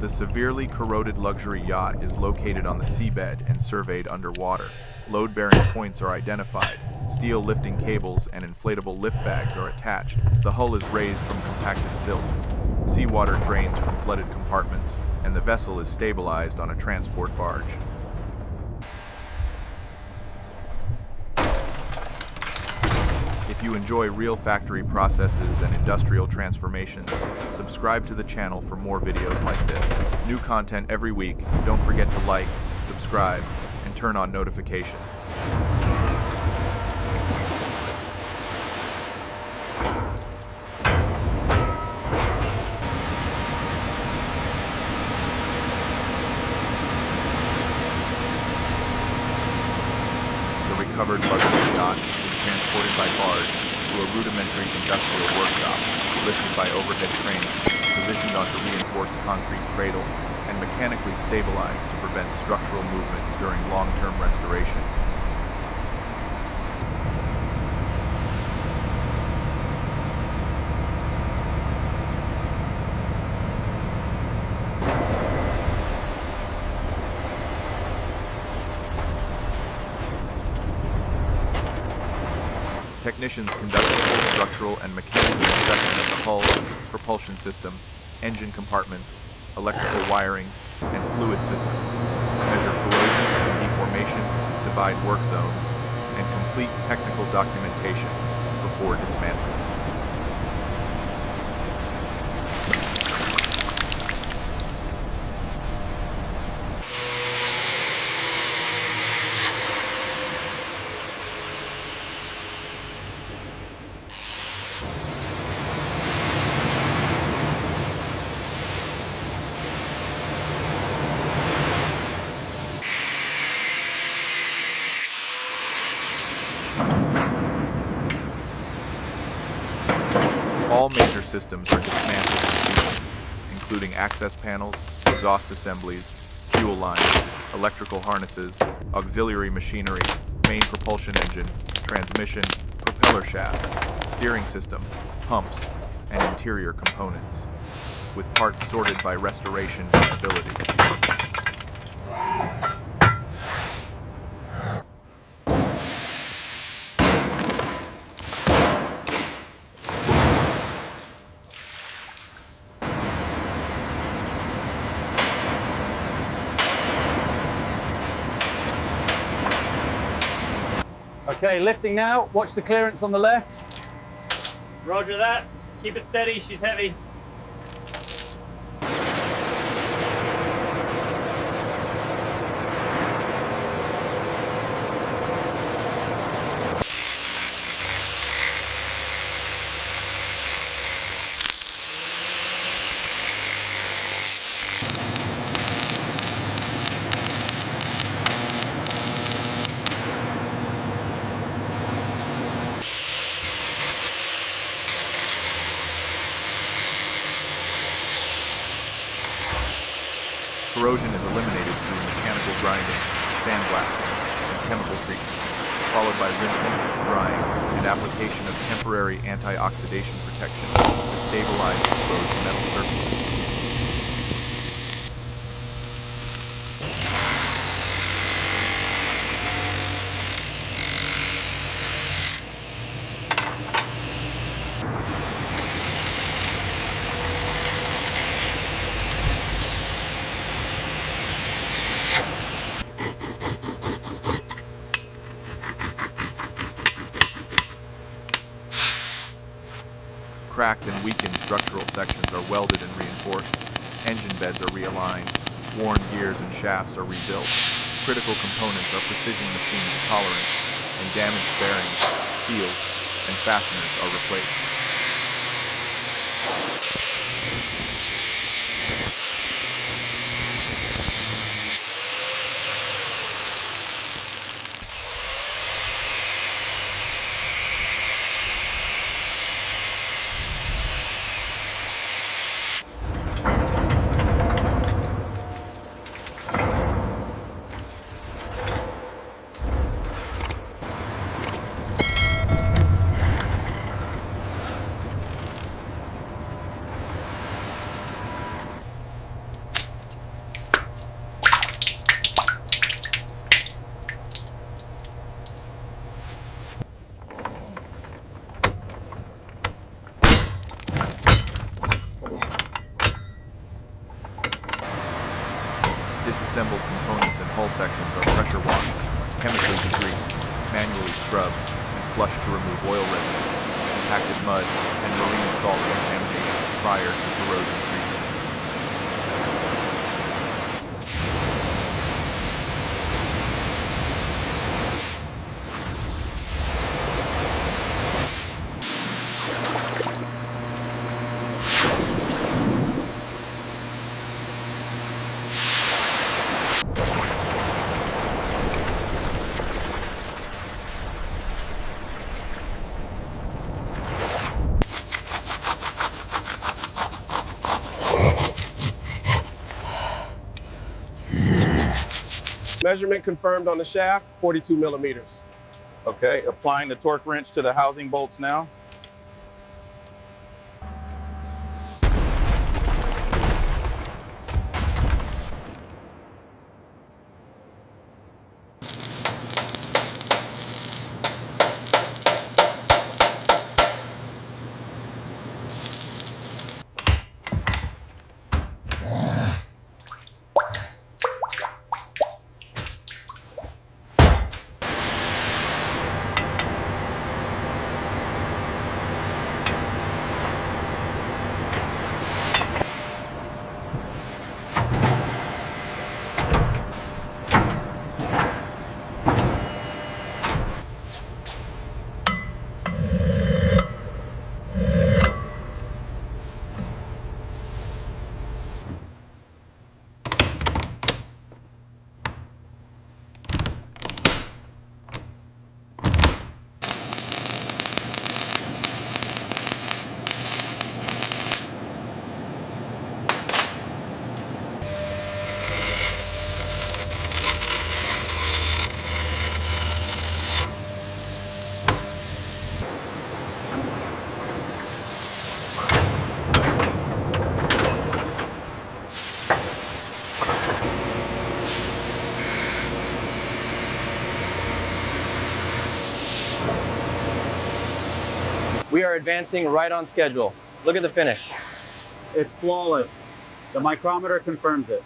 The severely corroded luxury yacht is located on the seabed and surveyed underwater. Load-bearing points are identified. Steel lifting cables and inflatable lift bags are attached. The hull is raised from compacted silt. Seawater drains from flooded compartments, and the vessel is stabilized on a transport barge. If you enjoy real factory processes and industrial transformations, subscribe to the channel for more videos like this. New content every week. Don't forget to like, subscribe, and turn on notifications. The recovered luxury yacht is transported by barge to a rudimentary industrial workshop, lifted by overhead cranes, positioned onto reinforced concrete cradles, and mechanically stabilized to prevent structural movement during long-term restoration. Technicians conduct a full structural and mechanical inspection of the hull, propulsion system, engine compartments, electrical wiring, and fluid systems, measure corrosion and deformation, divide work zones, and complete technical documentation before dismantling. All major systems are dismantled in sequence, including access panels, exhaust assemblies, fuel lines, electrical harnesses, auxiliary machinery, main propulsion engine, transmission, propeller shaft, steering system, pumps, and interior components, with parts sorted by restoration capability. Okay, lifting now. Watch the clearance on the left. Roger that. Keep it steady, she's heavy. Corrosion is eliminated through mechanical grinding, sandblasting, and chemical treatment, followed by rinsing, drying, and application of temporary anti-oxidation protection to stabilize the corroded metal surface. Cracked and weakened structural sections are welded and reinforced, engine beds are realigned, worn gears and shafts are rebuilt, critical components are precision machined to tolerance, and damaged bearings, seals, and fasteners are replaced. sections are pressure washed, chemically degreased, manually scrubbed, and flushed to remove oil residue, compacted mud, and marine salt contamination prior to corrosion treatment. Measurement confirmed on the shaft, 42 millimeters. Okay, applying the torque wrench to the housing bolts now. We are advancing right on schedule. Look at the finish. It's flawless. The micrometer confirms it.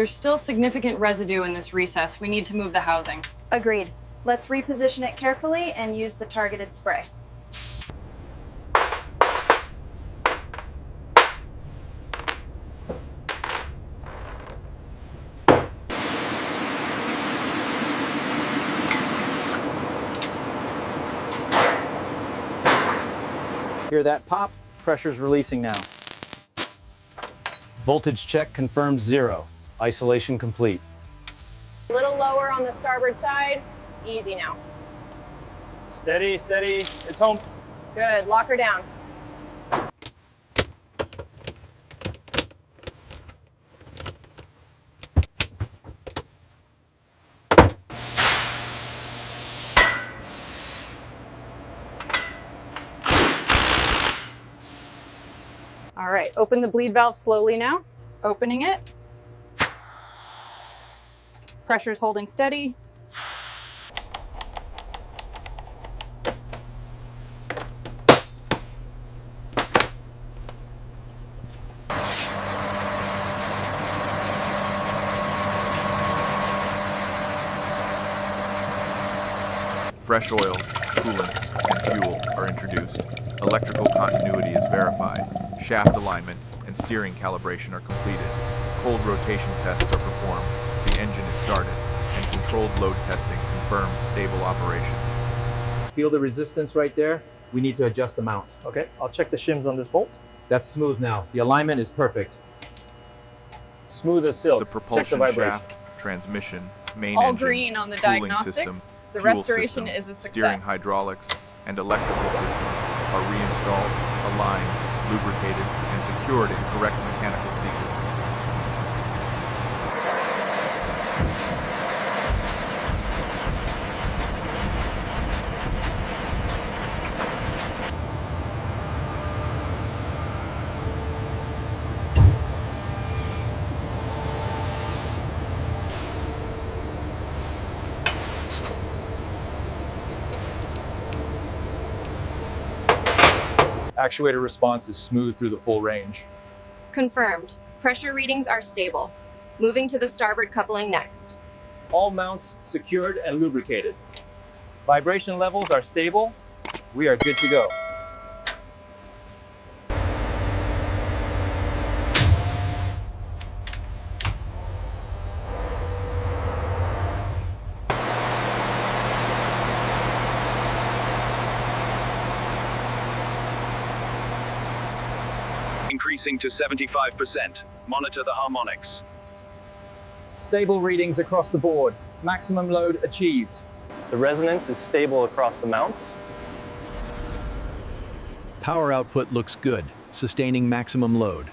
There's still significant residue in this recess. We need to move the housing. Agreed. Let's reposition it carefully and use the targeted spray. Hear that pop? Pressure's releasing now. Voltage check confirms 0. Isolation complete. A little lower on the starboard side. Easy now. Steady, steady. It's home. Good. Lock her down. All right, open the bleed valve slowly now. Opening it. Pressure's holding steady. Fresh oil, coolant, and fuel are introduced. Electrical continuity is verified. Shaft alignment and steering calibration are completed. Cold rotation tests are performed. The engine is started, and controlled load testing confirms stable operation. Feel the resistance right there? We need to adjust the mount. Okay, I'll check the shims on this bolt. That's smooth now. The alignment is perfect. Smooth as silk. The Check propulsion the vibration. shaft, transmission, main All engine, green on the cooling diagnostics. system, The fuel restoration system, is a success. steering hydraulics, and electrical systems are reinstalled, aligned, lubricated, and secured in correct mechanical sequence. Actuator response is smooth through the full range. Confirmed. Pressure readings are stable. Moving to the starboard coupling next. All mounts secured and lubricated. Vibration levels are stable. We are good to go. Increasing to 75%. Monitor the harmonics. Stable readings across the board. Maximum load achieved. The resonance is stable across the mounts. Power output looks good, sustaining maximum load.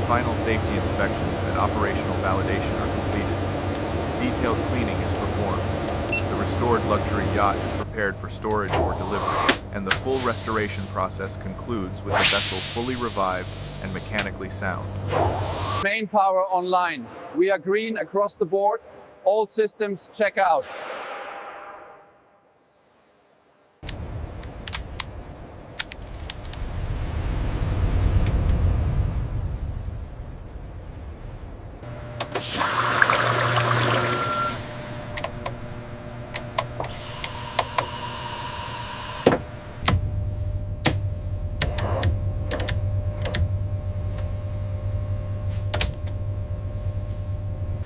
Final safety inspections and operational validation are completed. Detailed cleaning is performed. The restored luxury yacht is prepared for storage or delivery, and the full restoration process concludes with the vessel fully revived and mechanically sound. Main power online. We are green across the board. All systems check out.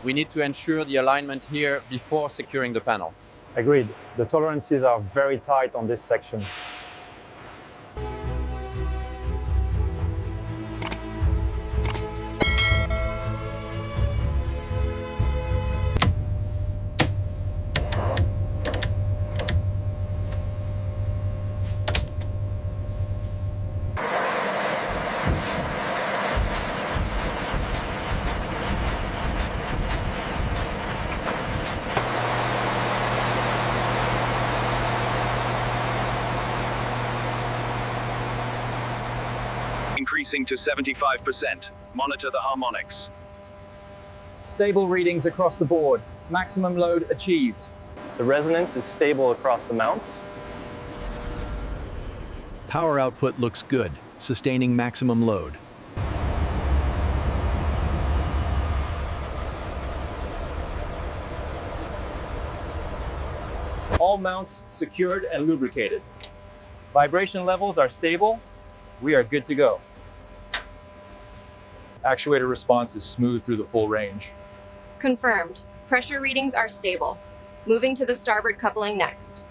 We need to ensure the alignment here before securing the panel. Agreed. The tolerances are very tight on this section. Increasing to 75%. Monitor the harmonics. Stable readings across the board. Maximum load achieved. The resonance is stable across the mounts. Power output looks good, sustaining maximum load. All mounts secured and lubricated. Vibration levels are stable. We are good to go. Actuator response is smooth through the full range. Confirmed. Pressure readings are stable. Moving to the starboard coupling next.